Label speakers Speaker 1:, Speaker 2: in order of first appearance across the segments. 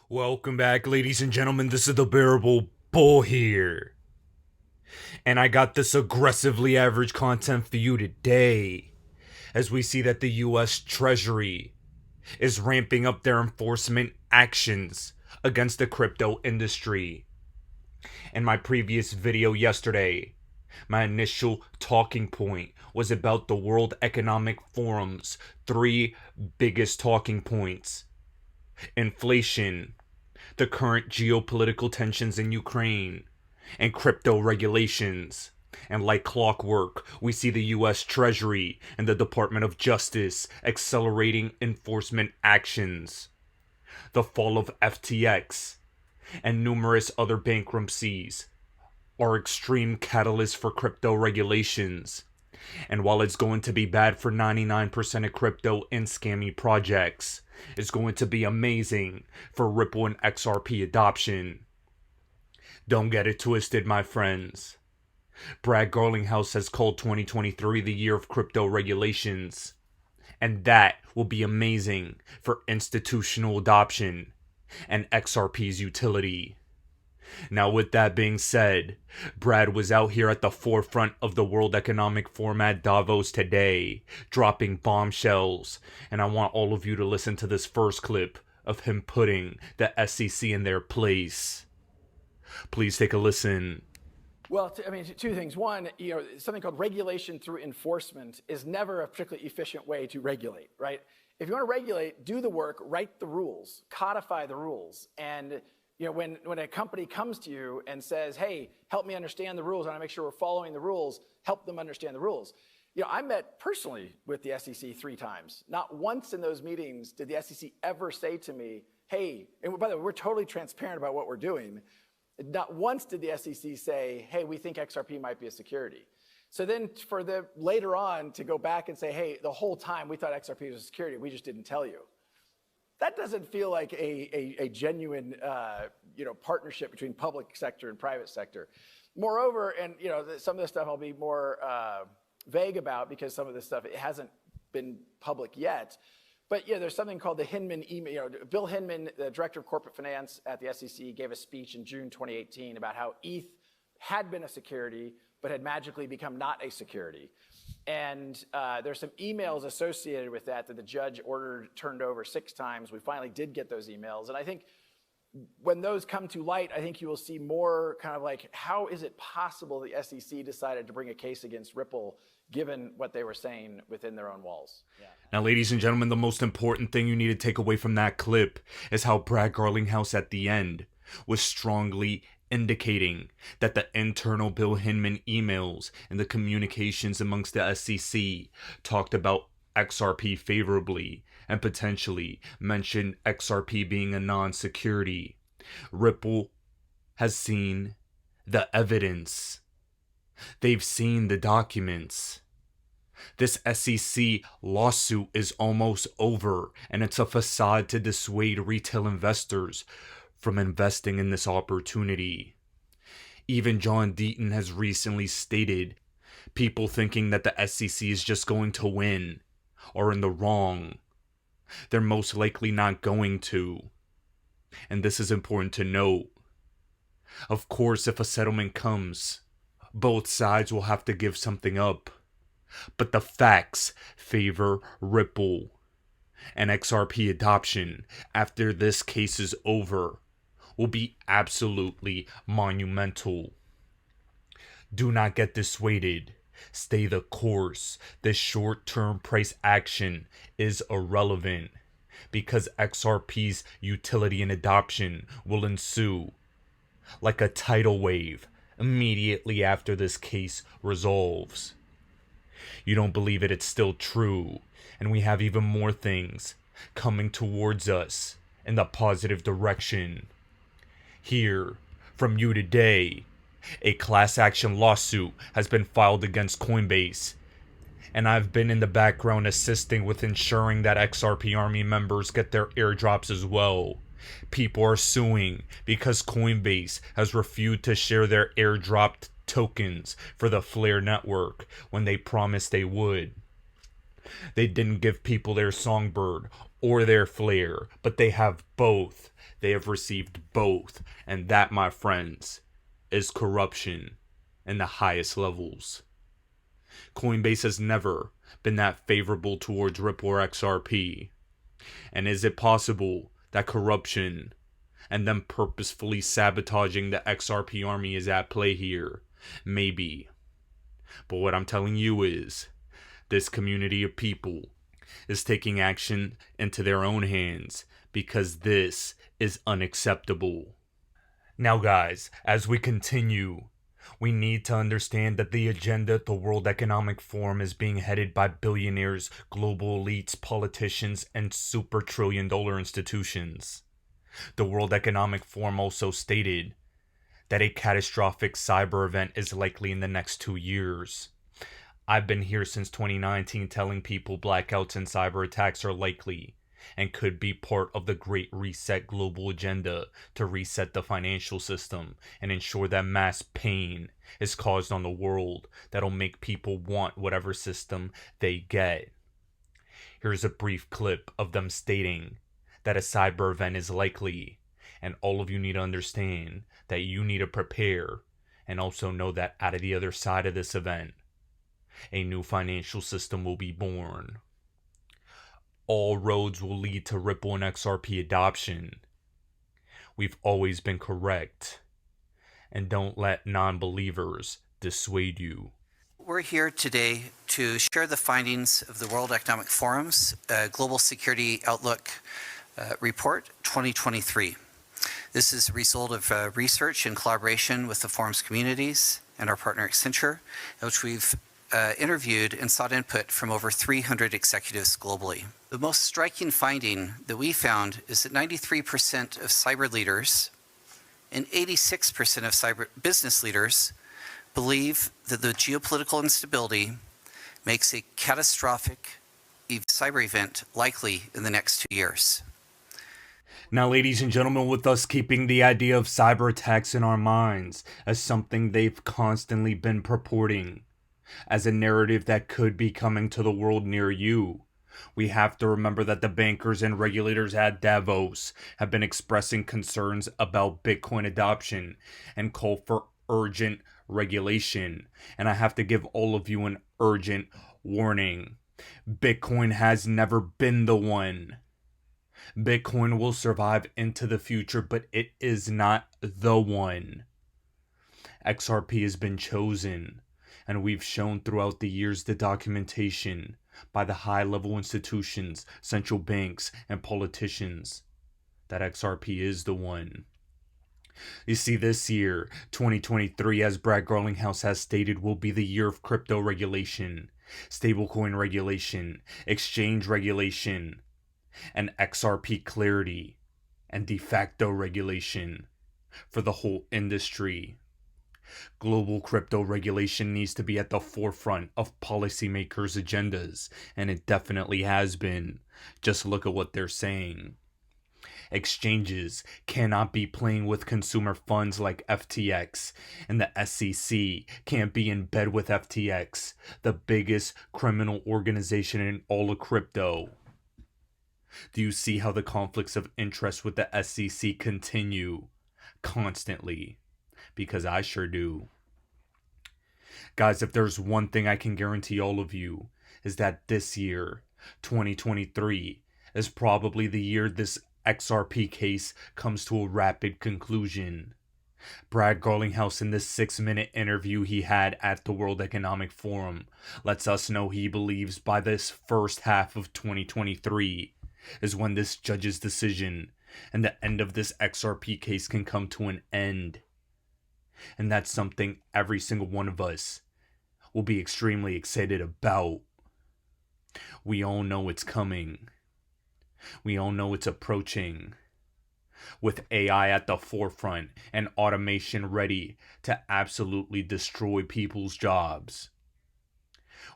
Speaker 1: Welcome back, ladies and gentlemen. This is the Bearable Bull here. And I got this aggressively average content for you today. As we see that the US Treasury is ramping up their enforcement actions against the crypto industry. In my previous video yesterday, my initial talking point was about the World Economic Forum's three biggest talking points: inflation, the current geopolitical tensions in Ukraine, and crypto regulations. And like clockwork, we see the US Treasury and the Department of Justice accelerating enforcement actions. The fall of FTX and numerous other bankruptcies are extreme catalysts for crypto regulations. And while it's going to be bad for 99% of crypto and scammy projects, it's going to be amazing for Ripple and XRP adoption. Don't get it twisted, my friends. Garlinghouse has called 2023 the year of crypto regulations, and that will be amazing for institutional adoption and XRP's utility. Now, with that being said, Brad was out here at the forefront of the World Economic Forum at Davos today, dropping bombshells, and I want all of you to listen to this first clip of him putting the SEC in their place. Please take a listen.
Speaker 2: Well, two things. One, something called regulation through enforcement is never a particularly efficient way to regulate, right? If you want to regulate, do the work, write the rules, codify the rules, and when a company comes to you and says, hey, help me understand the rules, I want to make sure we're following the rules, help them understand the rules. I met personally with the SEC 3 times. Not once in those meetings did the SEC ever say to me, hey, and by the way, we're totally transparent about what we're doing. Not once did the SEC say, hey, we think XRP might be a security. So then for the later on to go back and say, hey, the whole time we thought XRP was a security, we just didn't tell you. That doesn't feel like a genuine partnership between public sector and private sector. Moreover, and some of this stuff I'll be more vague about because some of this stuff, it hasn't been public yet. But there's something called the Hinman email. Bill Hinman, the director of corporate finance at the SEC, gave a speech in June 2018 about how ETH had been a security, but had magically become not a security. And there's some emails associated with that the judge turned over 6 times. We finally did get those emails. And I think when those come to light, I think you will see more kind of like, how is it possible the SEC decided to bring a case against Ripple given what they were saying within their own walls? Yeah.
Speaker 1: Now, ladies and gentlemen, the most important thing you need to take away from that clip is how Brad Garlinghouse at the end was strongly indicating that the internal Bill Hinman emails and the communications amongst the SEC talked about XRP favorably and potentially mentioned XRP being a non-security. Ripple has seen the evidence. They've seen the documents. This SEC lawsuit is almost over, and it's a facade to dissuade retail investors from investing in this opportunity. Even John Deaton has recently stated people thinking that the SEC is just going to win are in the wrong. They're most likely not going to. And this is important to note. Of course, if a settlement comes, both sides will have to give something up. But the facts favor Ripple, and XRP adoption after this case is over will be absolutely monumental. Do not get dissuaded. Stay the course. This short-term price action is irrelevant because XRP's utility and adoption will ensue like a tidal wave immediately after this case resolves. You don't believe it, it's still true, and we have even more things coming towards us in the positive direction. Here, from you today, a class action lawsuit has been filed against Coinbase, and I've been in the background assisting with ensuring that XRP Army members get their airdrops as well. People are suing because Coinbase has refused to share their airdropped tokens for the Flare network when they promised they would. They didn't give people their Songbird or their flair, but they have both. They have received both. And that, my friends, is corruption in the highest levels. Coinbase has never been that favorable towards Ripple or XRP. And is it possible that corruption and them purposefully sabotaging the XRP army is at play here? Maybe. But what I'm telling you is, this community of people is taking action into their own hands because this is unacceptable. Now guys, as we continue, we need to understand that the agenda at the World Economic Forum is being headed by billionaires, global elites, politicians, and super trillion-dollar institutions. The World Economic Forum also stated that a catastrophic cyber event is likely in the next 2 years. I've been here since 2019 telling people blackouts and cyber attacks are likely and could be part of the Great Reset global agenda to reset the financial system and ensure that mass pain is caused on the world that'll make people want whatever system they get. Here's a brief clip of them stating that a cyber event is likely, and all of you need to understand that you need to prepare and also know that out of the other side of this event, a new financial system will be born. All roads will lead to Ripple and XRP adoption. We've always been correct. And don't let non-believers dissuade you.
Speaker 3: We're here today to share the findings of the World Economic Forum's Global Security Outlook Report 2023. This is a result of research in collaboration with the forum's communities and our partner Accenture, in which we've interviewed and sought input from over 300 executives globally. The most striking finding that we found is that 93% of cyber leaders and 86% of cyber business leaders believe that the geopolitical instability makes a catastrophic cyber event likely in the next 2 years.
Speaker 1: Now, ladies and gentlemen, with us keeping the idea of cyber attacks in our minds as something they've constantly been purporting, as a narrative that could be coming to the world near you, we have to remember that the bankers and regulators at Davos have been expressing concerns about Bitcoin adoption and call for urgent regulation. And I have to give all of you an urgent warning. Bitcoin has never been the one. Bitcoin will survive into the future, but it is not the one. XRP has been chosen, and we've shown throughout the years the documentation by the high-level institutions, central banks, and politicians that XRP is the one. You see, this year, 2023, as Brad Garlinghouse has stated, will be the year of crypto regulation, stablecoin regulation, exchange regulation, and XRP clarity, and de facto regulation for the whole industry. Global crypto regulation needs to be at the forefront of policymakers' agendas, and it definitely has been. Just look at what they're saying. Exchanges cannot be playing with consumer funds like FTX, and the SEC can't be in bed with FTX, the biggest criminal organization in all of crypto. Do you see how the conflicts of interest with the SEC continue constantly? Because I sure do. Guys, if there's one thing I can guarantee all of you, is that this year, 2023, is probably the year this XRP case comes to a rapid conclusion. Brad Garlinghouse, in this 6-minute interview he had at the World Economic Forum, lets us know he believes by this first half of 2023 is when this judge's decision and the end of this XRP case can come to an end. And that's something every single one of us will be extremely excited about. We all know it's coming. We all know it's approaching. With AI at the forefront and automation ready to absolutely destroy people's jobs.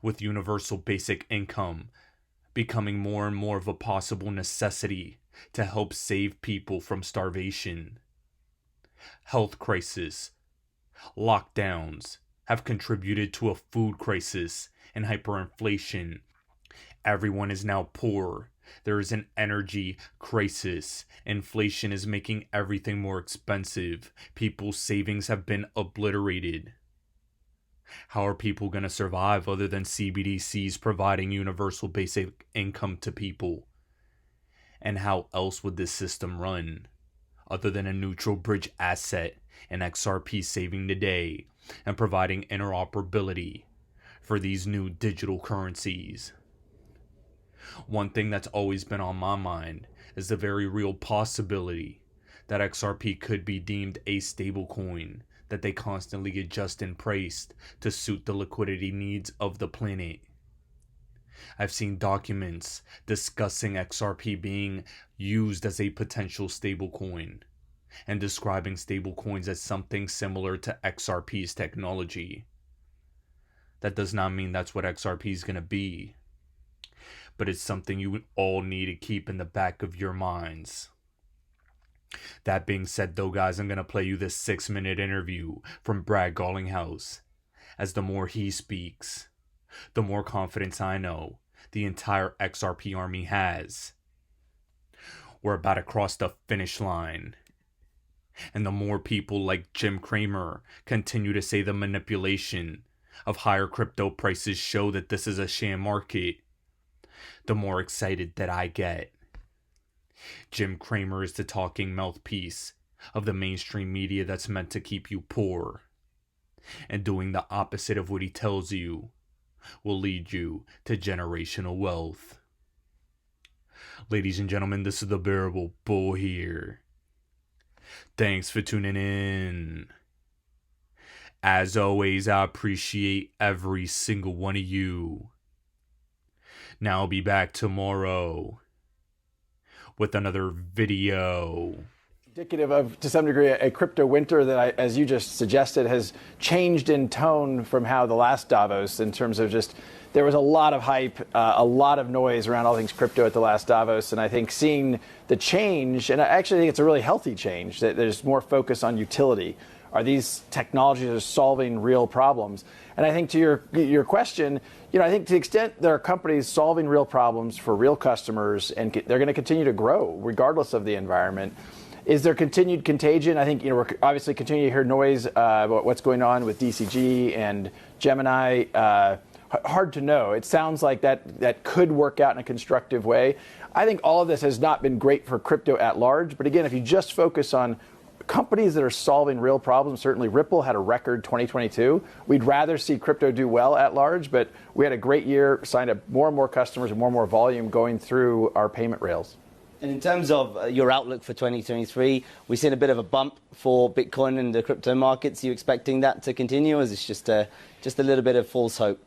Speaker 1: With universal basic income becoming more and more of a possible necessity to help save people from starvation. Health crisis, lockdowns have contributed to a food crisis and hyperinflation. Everyone is now poor There is an energy crisis. Inflation is making everything more expensive. People's savings have been obliterated. How are people going to survive other than CBDCs providing universal basic income to people? And how else would this system run other than a neutral bridge asset and XRP saving the day and providing interoperability for these new digital currencies? One thing that's always been on my mind is the very real possibility that XRP could be deemed a stablecoin that they constantly adjust in price to suit the liquidity needs of the planet. I've seen documents discussing XRP being used as a potential stablecoin and describing stablecoins as something similar to XRP's technology. That does not mean that's what XRP is going to be, but it's something you all need to keep in the back of your minds. That being said, though, guys, I'm going to play you this 6-minute interview from Brad Garlinghouse. As the more he speaks, the more confidence I know the entire XRP army has. We're about to cross the finish line. And the more people like Jim Cramer continue to say the manipulation of higher crypto prices show that this is a sham market, the more excited that I get. Jim Cramer is the talking mouthpiece of the mainstream media that's meant to keep you poor. And doing the opposite of what he tells you will lead you to generational wealth. Ladies and gentlemen, this is the Bearable Bull here. Thanks for tuning in. As always, I appreciate every single one of you. Now I'll be back tomorrow with another video.
Speaker 2: Indicative of, to some degree, a crypto winter that, as you just suggested, has changed in tone from how the last Davos, in terms of just, there was a lot of hype, a lot of noise around all things crypto at the last Davos, and I think seeing the change, and I actually think it's a really healthy change, that there's more focus on utility. Are these technologies that are solving real problems? And I think to your question, I think to the extent there are companies solving real problems for real customers, and they're going to continue to grow regardless of the environment. Is there continued contagion? I think we're obviously continuing to hear noise about what's going on with DCG and Gemini. Hard to know. It sounds like that could work out in a constructive way. I think all of this has not been great for crypto at large. But again, if you just focus on companies that are solving real problems, certainly Ripple had a record 2022. We'd rather see crypto do well at large, but we had a great year, signed up more and more customers and more volume going through our payment rails.
Speaker 4: And in terms of your outlook for 2023, we've seen a bit of a bump for Bitcoin in the crypto markets. Are you expecting that to continue, or is this just a little bit of false hope?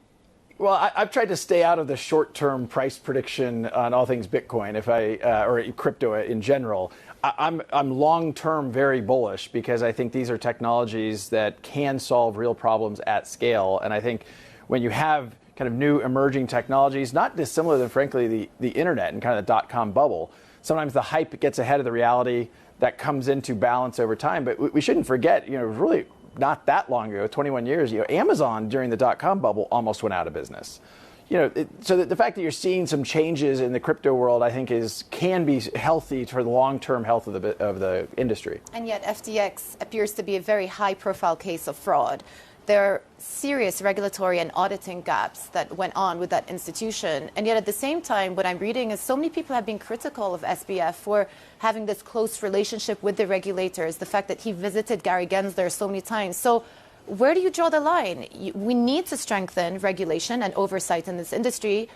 Speaker 2: Well, I've tried to stay out of the short-term price prediction on all things Bitcoin, or crypto in general. I'm long-term very bullish because I think these are technologies that can solve real problems at scale. And I think when you have kind of new emerging technologies, not dissimilar than, frankly, the internet and kind of the dot-com bubble, sometimes the hype gets ahead of the reality. That comes into balance over time. But we shouldn't forget, really not that long ago, 21 years, Amazon during the dot-com bubble almost went out of business. So the fact that you're seeing some changes in the crypto world, I think, can be healthy for the long-term health of the industry.
Speaker 5: And yet FTX appears to be a very high-profile case of fraud. There are serious regulatory and auditing gaps that went on with that institution. And yet at the same time, what I'm reading is so many people have been critical of SBF for having this close relationship with the regulators, the fact that he visited Gary Gensler so many times. So where do you draw the line? We need to strengthen regulation and oversight in this industry,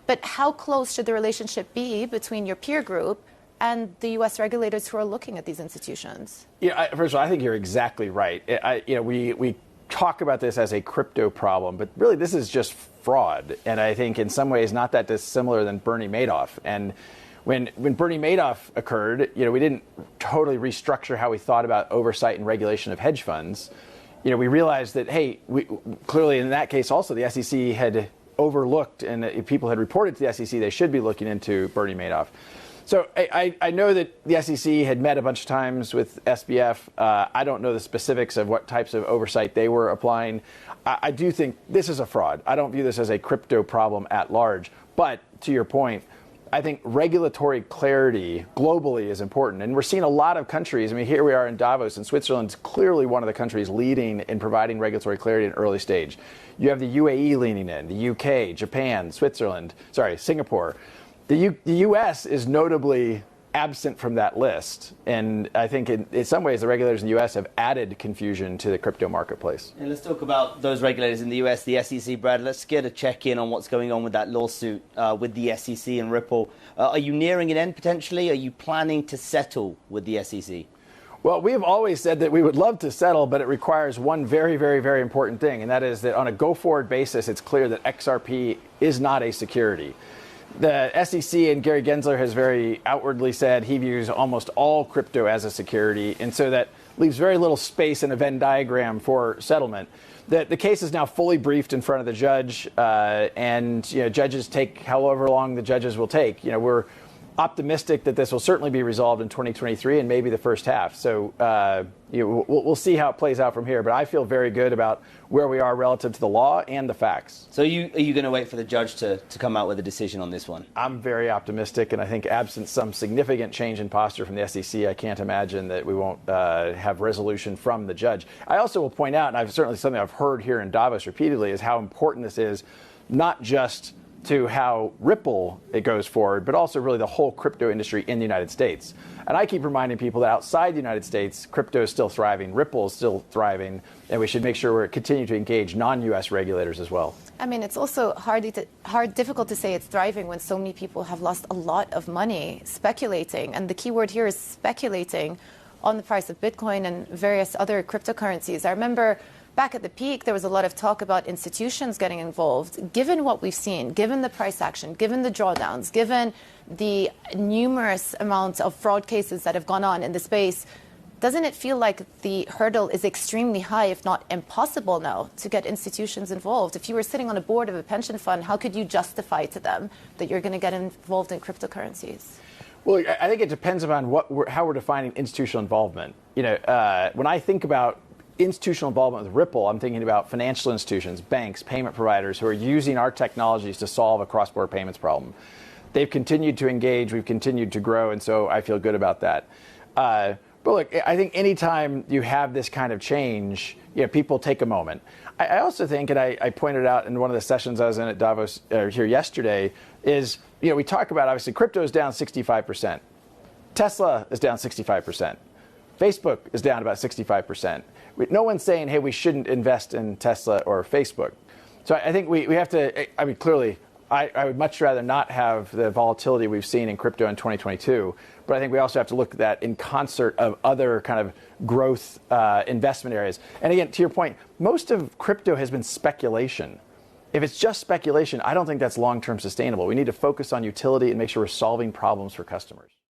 Speaker 5: but how close should the relationship be between your peer group and the U.S. regulators who are looking at these institutions?
Speaker 2: First of all, I think you're exactly right. We talk about this as a crypto problem, but really this is just fraud. And I think in some ways not that dissimilar than Bernie Madoff. And when Bernie Madoff occurred, we didn't totally restructure how we thought about oversight and regulation of hedge funds. We realized that, hey, clearly in that case also the SEC had overlooked, and if people had reported to the SEC they should be looking into Bernie Madoff. So I know that the SEC had met a bunch of times with SBF. I don't know the specifics of what types of oversight they were applying. I do think this is a fraud. I don't view this as a crypto problem at large. But to your point, I think regulatory clarity globally is important. And we're seeing a lot of countries, I mean, here we are in Davos, and Switzerland's clearly one of the countries leading in providing regulatory clarity at an early stage. You have the UAE leaning in, the UK, Japan, Singapore. The US is notably absent from that list. And I think in some ways the regulators in the US have added confusion to the crypto marketplace.
Speaker 4: And let's talk about those regulators in the US, the SEC, Brad. Let's get a check-in on what's going on with that lawsuit with the SEC and Ripple. Are you nearing an end potentially? Are you planning to settle with the SEC?
Speaker 2: Well, we have always said that we would love to settle, but it requires one very, very, very important thing, and that is that on a go-forward basis, it's clear that XRP is not a security. The SEC and Gary Gensler has very outwardly said he views almost all crypto as a security, and so that leaves very little space in a Venn diagram for settlement. The case is now fully briefed in front of the judge, and judges take however long the judges will take. We're optimistic that this will certainly be resolved in 2023 and maybe the first half. So we'll see how it plays out from here. But I feel very good about where we are relative to the law and the facts.
Speaker 4: So are you going to wait for the judge to come out with a decision on this one?
Speaker 2: I'm very optimistic, and I think absent some significant change in posture from the SEC, I can't imagine that we won't have resolution from the judge. I also will point out, and I've certainly something I've heard here in Davos repeatedly, is how important this is, not just to how Ripple it goes forward, but also really the whole crypto industry in the United States. And I keep reminding people that outside the United States, crypto is still thriving, Ripple is still thriving, and we should make sure we continue to engage non-U.S. regulators as well.
Speaker 5: I mean, it's also difficult to say it's thriving when so many people have lost a lot of money speculating. And the key word here is speculating on the price of Bitcoin and various other cryptocurrencies. I remember back at the peak, there was a lot of talk about institutions getting involved. Given what we've seen, given the price action, given the drawdowns, given the numerous amounts of fraud cases that have gone on in the space, doesn't it feel like the hurdle is extremely high, if not impossible now, to get institutions involved? If you were sitting on a board of a pension fund, how could you justify to them that you're going to get involved in cryptocurrencies?
Speaker 2: Well, I think it depends upon how we're defining institutional involvement. When I think about institutional involvement with Ripple, I'm thinking about financial institutions, banks, payment providers who are using our technologies to solve a cross-border payments problem. They've continued to engage, we've continued to grow, and so I feel good about that. But look, I think anytime you have this kind of change, people take a moment. I also think, and I pointed out in one of the sessions I was in at Davos here yesterday, is we talk about, obviously, crypto is down 65%. Tesla is down 65%. Facebook is down about 65%. No one's saying, hey, we shouldn't invest in Tesla or Facebook. So I think we have to, clearly, I would much rather not have the volatility we've seen in crypto in 2022. But I think we also have to look at that in concert of other kind of growth investment areas. And again, to your point, most of crypto has been speculation. If it's just speculation, I don't think that's long-term sustainable. We need to focus on utility and make sure we're solving problems for customers.